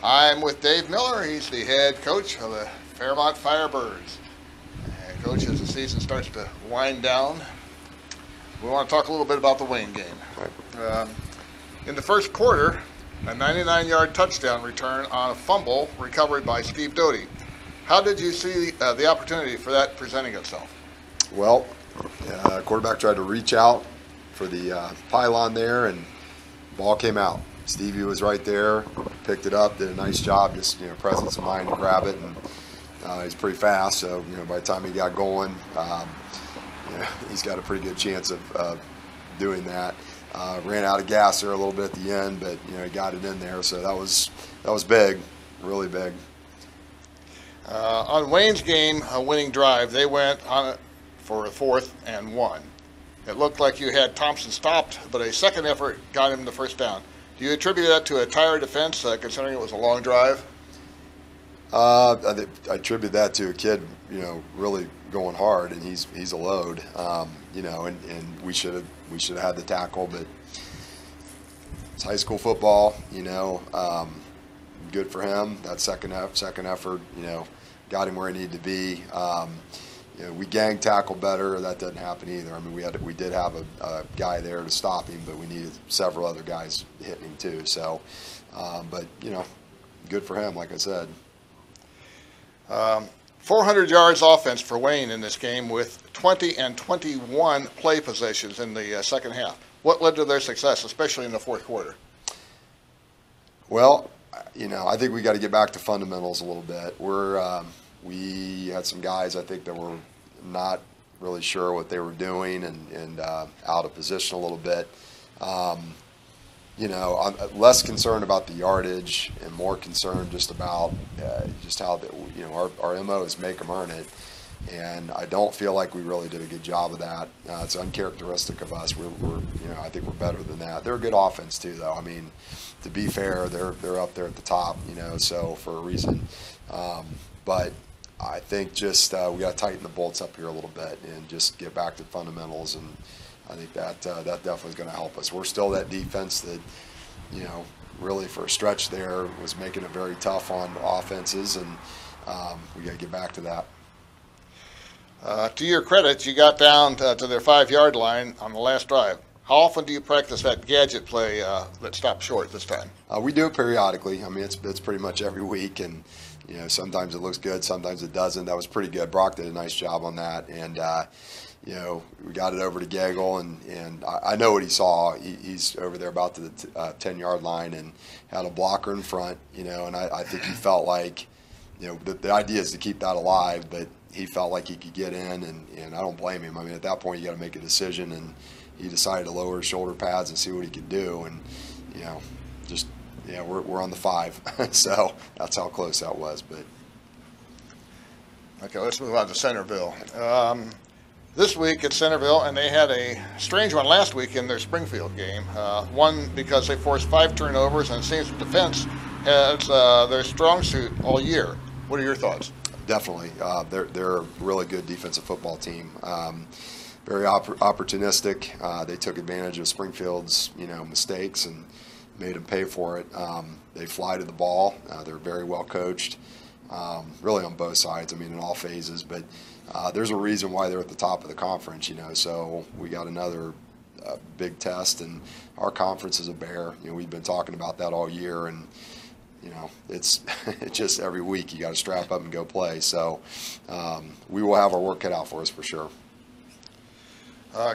I'm with Dave Miller. He's the head coach of the Fairmont Firebirds. And coach, as the season starts to wind down, we want to talk a little bit about the Wayne game. In the first quarter, a 99-yard touchdown return on a fumble recovered by Steve Doty. How did you see the opportunity for that presenting itself? Well, quarterback tried to reach out for the pylon there, and the ball came out. Stevie was right there, picked it up, did a nice job, just presence of mind to grab it, and he's pretty fast. So by the time he got going, he's got a pretty good chance of doing that. Ran out of gas there a little bit at the end, but he got it in there. So that was big, really big. On Wayne's game, a winning drive, they went on it for a 4th and 1. It looked like you had Thompson stopped, but a second effort got him the first down. Do you attribute that to a tired defense, considering it was a long drive? I attribute that to a kid, really going hard, and he's a load, and we should have had the tackle, but it's high school football, good for him. That second effort, got him where he needed to be. We gang tackle better. That doesn't happen either. I mean, we did have a guy there to stop him, but we needed several other guys hitting him too. So, but good for him, like I said. 400 yards offense for Wayne in this game with 20 and 21 play possessions in the second half. What led to their success, especially in the fourth quarter? Well, I think we got to get back to fundamentals a little bit. We had some guys, I think, that were not really sure what they were doing and out of position a little bit. I'm less concerned about the yardage and more concerned just about just how our MO is make them earn it. And I don't feel like we really did a good job of that. It's uncharacteristic of us. I think we're better than that. They're a good offense too, though. I mean, to be fair, they're up there at the top, so for a reason. But I think just we got to tighten the bolts up here a little bit and just get back to fundamentals, and I think that definitely is going to help us. We're still that defense that, really for a stretch there was making it very tough on offenses, and we got to get back to that. To your credit, you got down to their 5-yard line on the last drive. How often do you practice that gadget play that stopped short this time? We do it periodically. I mean, it's pretty much every week, and sometimes it looks good, sometimes it doesn't. That was pretty good. Brock did a nice job on that, and we got it over to Gagel, and I know what he saw. He's over there about to the 10-yard line and had a blocker in front, and I think he felt like, the idea is to keep that alive, but he felt like he could get in, and I don't blame him. I mean, at that point, you got to make a decision, and he decided to lower his shoulder pads and see what he could do, and we're on the 5, so that's how close that was. But okay, let's move on to Centerville. This week at Centerville, and they had a strange one last week in their Springfield game. One because they forced 5 turnovers, and it seems the defense has their strong suit all year. What are your thoughts? Definitely, they're a really good defensive football team. Very opportunistic. They took advantage of Springfield's mistakes and made them pay for it. They fly to the ball. They're very well coached, really on both sides. I mean, in all phases. But there's a reason why they're at the top of the conference. So we got another big test, and our conference is a bear. We've been talking about that all year, and it's just every week you got to strap up and go play. So we will have our work cut out for us for sure.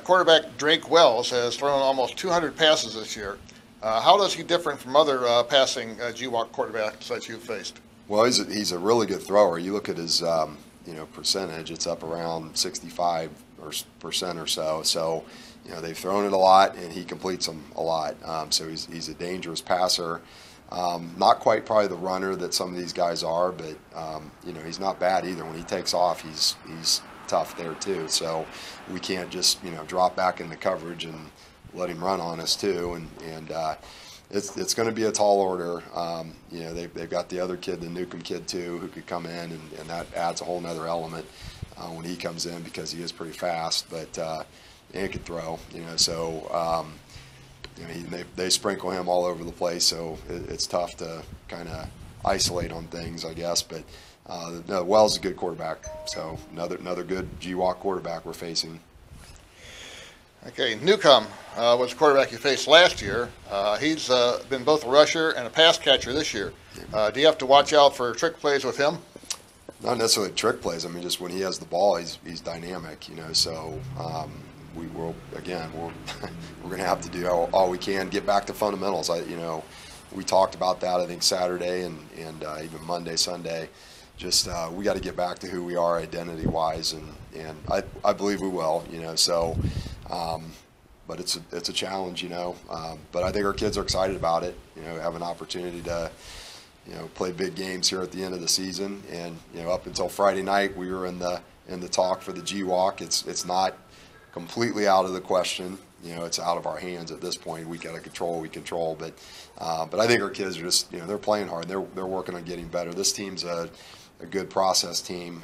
Quarterback Drake Wells has thrown almost 200 passes this year. How does he differ from other passing GWAC quarterbacks that you've faced? Well, he's a really good thrower. You look at his percentage; it's up around 65% or so. So they've thrown it a lot, and he completes them a lot. So he's a dangerous passer. Not quite probably the runner that some of these guys are, but he's not bad either. When he takes off, he's tough there too. So we can't just drop back in the coverage and let him run on us too. And it's going to be a tall order. They've got the other kid, the Newcomb kid too, who could come in, and that adds a whole nother element when he comes in, because he is pretty fast, but and he can throw. They sprinkle him all over the place, so it's tough to kind of isolate on things, I guess. But no, Wells is a good quarterback, so another good GWAC quarterback we're facing. Okay, Newcomb was the quarterback you faced last year. He's been both a rusher and a pass catcher this year. Do you have to watch out for trick plays with him? Not necessarily trick plays. I mean, just when he has the ball, he's dynamic, So we will again we're going to have to do all we can, get back to fundamentals. We talked about that, I think, Saturday and even Monday, Sunday. Just we got to get back to who we are identity-wise, and I believe we will. So. But it's a challenge, But I think our kids are excited about it. Have an opportunity to, play big games here at the end of the season. And up until Friday night, we were in the talk for the GWAC. It's not completely out of the question. It's out of our hands at this point. We got to control. We control. But I think our kids are just, they're playing hard. They're working on getting better. This team's a good process team.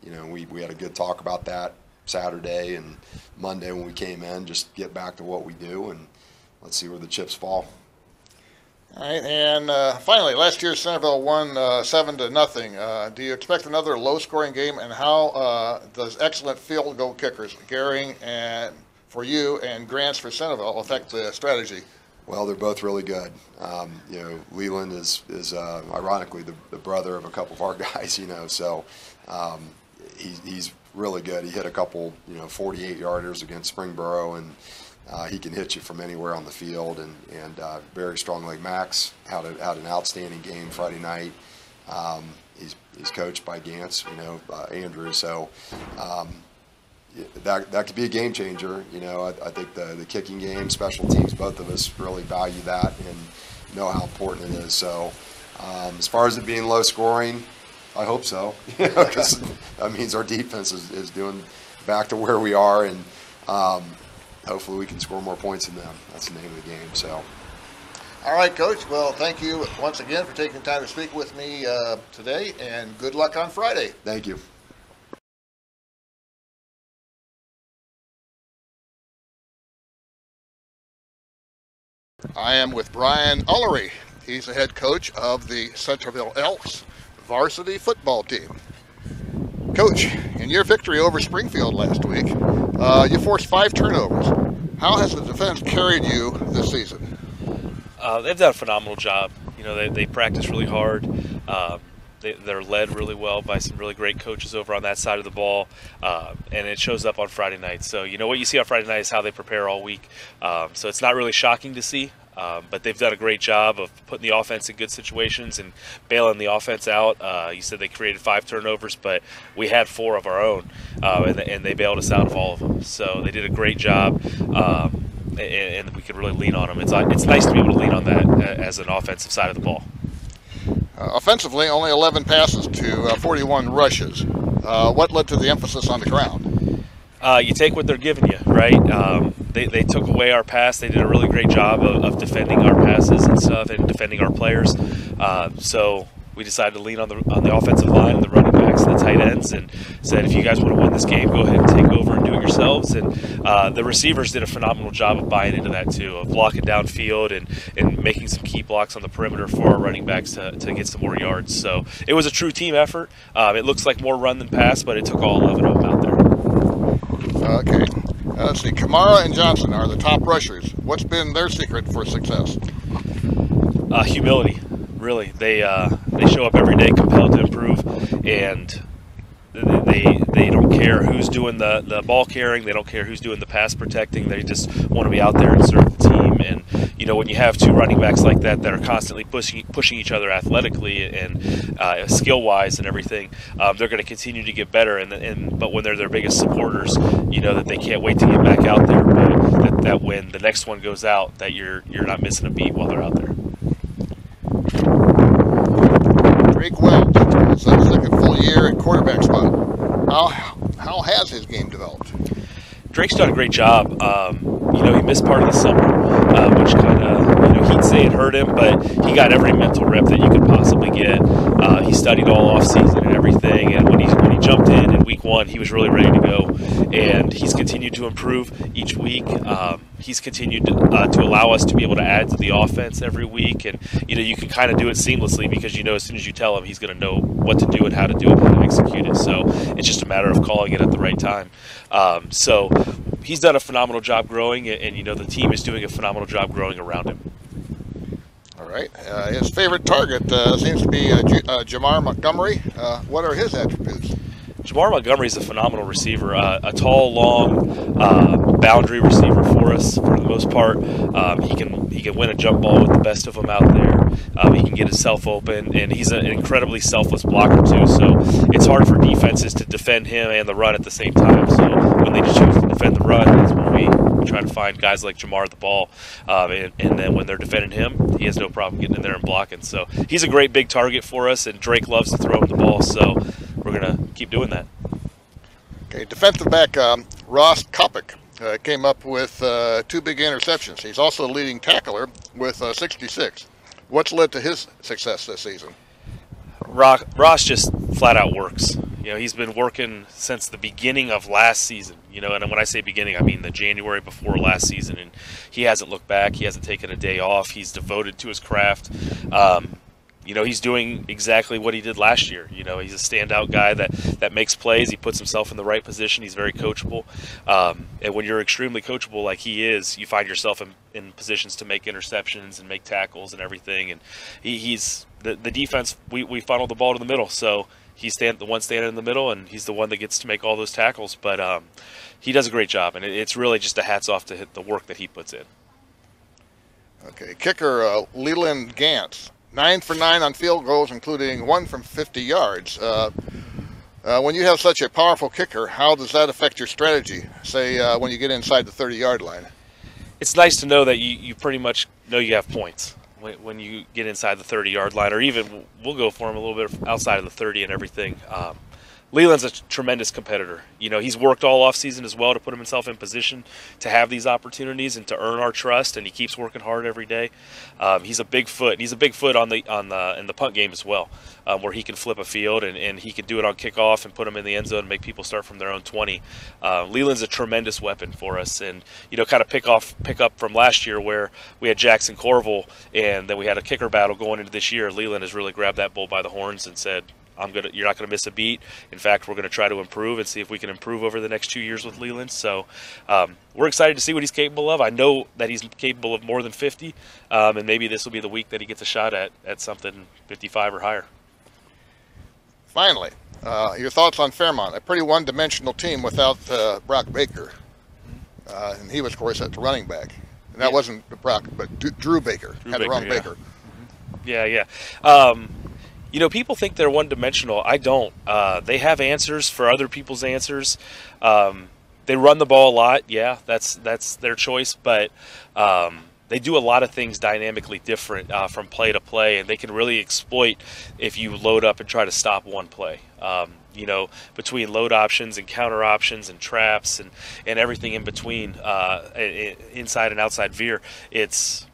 We had a good talk about that Saturday and Monday when we came in. Just get back to what we do, and let's see where the chips fall. All right, and finally, last year Centerville won 7-0. Do you expect another low-scoring game? And how does excellent field goal kickers, Gehring and for you and Grants for Centerville, affect the strategy? Well, they're both really good. Leland is ironically the brother of a couple of our guys. So he's really good. He hit a couple 48-yarders against Springboro, and he can hit you from anywhere on the field. And very strong leg. Max had an outstanding game Friday night. He's coached by Gantz, Andrew. So that could be a game changer. I think the kicking game, special teams, both of us really value that and know how important it is. So as far as it being low scoring, I hope so, because that means our defense is doing back to where we are, and hopefully we can score more points than them. That's the name of the game. So. All right, Coach. Well, thank you once again for taking time to speak with me today, and good luck on Friday. Thank you. I am with Brent Ullery. He's the head coach of the Centerville Elks varsity football team. Coach, in your victory over Springfield last week, you forced 5 turnovers. How has the defense carried you this season? They've done a phenomenal job. They practice really hard. They're led really well by some really great coaches over on that side of the ball, and it shows up on Friday night. So what you see on Friday night is how they prepare all week. So it's not really shocking to see. But they've done a great job of putting the offense in good situations and bailing the offense out. You said they created 5 turnovers, but we had 4 of our own, and they bailed us out of all of them. So they did a great job, and we could really lean on them. It's nice to be able to lean on that as an offensive side of the ball. Offensively, only 11 passes to 41 rushes. What led to the emphasis on the ground? You take what they're giving you, right? They took away our pass. They did a really great job of defending our passes and stuff, and defending our players. So we decided to lean on the offensive line and the running backs and the tight ends, and said, if you guys want to win this game, go ahead and take over and do it yourselves. And the receivers did a phenomenal job of buying into that too, of blocking downfield and making some key blocks on the perimeter for our running backs to get some more yards. So it was a true team effort. It looks like more run than pass, but it took all 11 of them out there. Okay. Let's see. Kamara and Johnson are the top rushers. What's been their secret for success? Humility, really. They show up every day compelled to improve, and they don't care who's doing the ball carrying. They don't care who's doing the pass protecting. They just want to be out there and serve the team. And when you have 2 running backs like that are constantly pushing each other athletically and skill-wise and everything, they're going to continue to get better. But when they're their biggest supporters, that they can't wait to get back out there. But that when the next one goes out, that you're not missing a beat while they're out there. Drake Wells, his second full year at quarterback spot. How has his game developed? Drake's done a great job. He missed part of the summer, which kind of, he'd say it hurt him, but he got every mental rep that you could possibly get. He studied all off season and everything, and when he jumped in week 1, he was really ready to go, and he's continued to improve each week. he's continued to allow us to be able to add to the offense every week, and you can kind of do it seamlessly because as soon as you tell him, he's going to know what to do and how to do it, how to execute it. So it's just a matter of calling it at the right time. So he's done a phenomenal job growing, and the team is doing a phenomenal job growing around him. All right. His favorite target seems to be Jamar Montgomery. What are his attributes? Jamar Montgomery is a phenomenal receiver, a tall, long boundary receiver for us for the most part. He can win a jump ball with the best of them out there. He can get himself open, and he's an incredibly selfless blocker too. So it's hard for defenses to defend him and the run at the same time. So when they choose to defend the run, that's when we try to find guys like Jamar the ball. And then when they're defending him, he has no problem getting in there and blocking. So he's a great big target for us, and Drake loves to throw him the ball. So we're going to keep doing that. Okay, defensive back Ross Kopic came up with 2 big interceptions. He's also the leading tackler with 66. What's led to his success this season? Ross just flat out works. He's been working since the beginning of last season. And when I say beginning, I mean the January before last season. And he hasn't looked back. He hasn't taken a day off. He's devoted to his craft. He's doing exactly what he did last year. He's a standout guy that makes plays. He puts himself in the right position. He's very coachable. And when you're extremely coachable like he is, you find yourself in positions to make interceptions and make tackles and everything. And he's the defense, we funnel the ball to the middle. So he's the one standing in the middle, and he's the one that gets to make all those tackles. But he does a great job, and it's really just a hats off to the work that he puts in. Okay, kicker Leland Gantz. 9 for 9 on field goals, including 1 from 50 yards. When you have such a powerful kicker, how does that affect your strategy, say, when you get inside the 30-yard line? It's nice to know that you pretty much know you have points when you get inside the 30-yard line, or even we'll go for him a little bit outside of the 30 and everything. Leland's a tremendous competitor. He's worked all offseason as well to put himself in position to have these opportunities and to earn our trust, and he keeps working hard every day. He's a big foot. And he's a big foot in the punt game as well, where he can flip a field and he can do it on kickoff and put them in the end zone and make people start from their own 20. Leland's a tremendous weapon for us, and kind of pick up from last year where we had Jackson Corville and then we had a kicker battle going into this year. Leland has really grabbed that bull by the horns and said, you're not going to miss a beat. In fact, we're going to try to improve and see if we can improve over the next 2 years with Leland. So we're excited to see what he's capable of. I know that he's capable of more than 50, and maybe this will be the week that he gets a shot at something 55 or higher. Finally, your thoughts on Fairmont, a pretty one-dimensional team without Brock Baker. And he was, of course, at the running back. And that wasn't Brock, but Drew Baker. Had the wrong Baker. Yeah. People think they're one-dimensional. I don't. They have answers for other people's answers. They run the ball a lot. Yeah, that's their choice. But they do a lot of things dynamically different from play to play, and they can really exploit if you load up and try to stop one play. Between load options and counter options and traps and everything in between, inside and outside veer, it's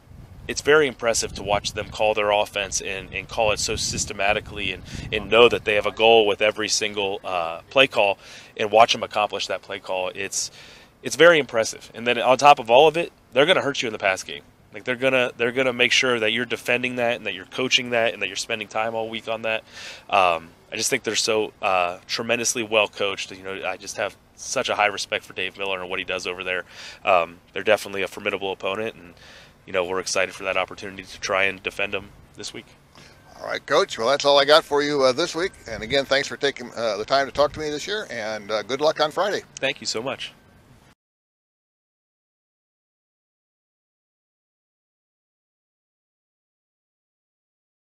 very impressive to watch them call their offense and call it so systematically and know that they have a goal with every single play call and watch them accomplish that play call. It's very impressive. And then on top of all of it, they're going to hurt you in the pass game. Like they're gonna make sure that you're defending that and that you're coaching that and that you're spending time all week on that. I just think they're so tremendously well coached. I just have such a high respect for Dave Miller and what he does over there. They're definitely a formidable opponent, and we're excited for that opportunity to try and defend them this week. All right, Coach. Well, that's all I got for you this week. And again, thanks for taking the time to talk to me this year, and good luck on Friday. Thank you so much.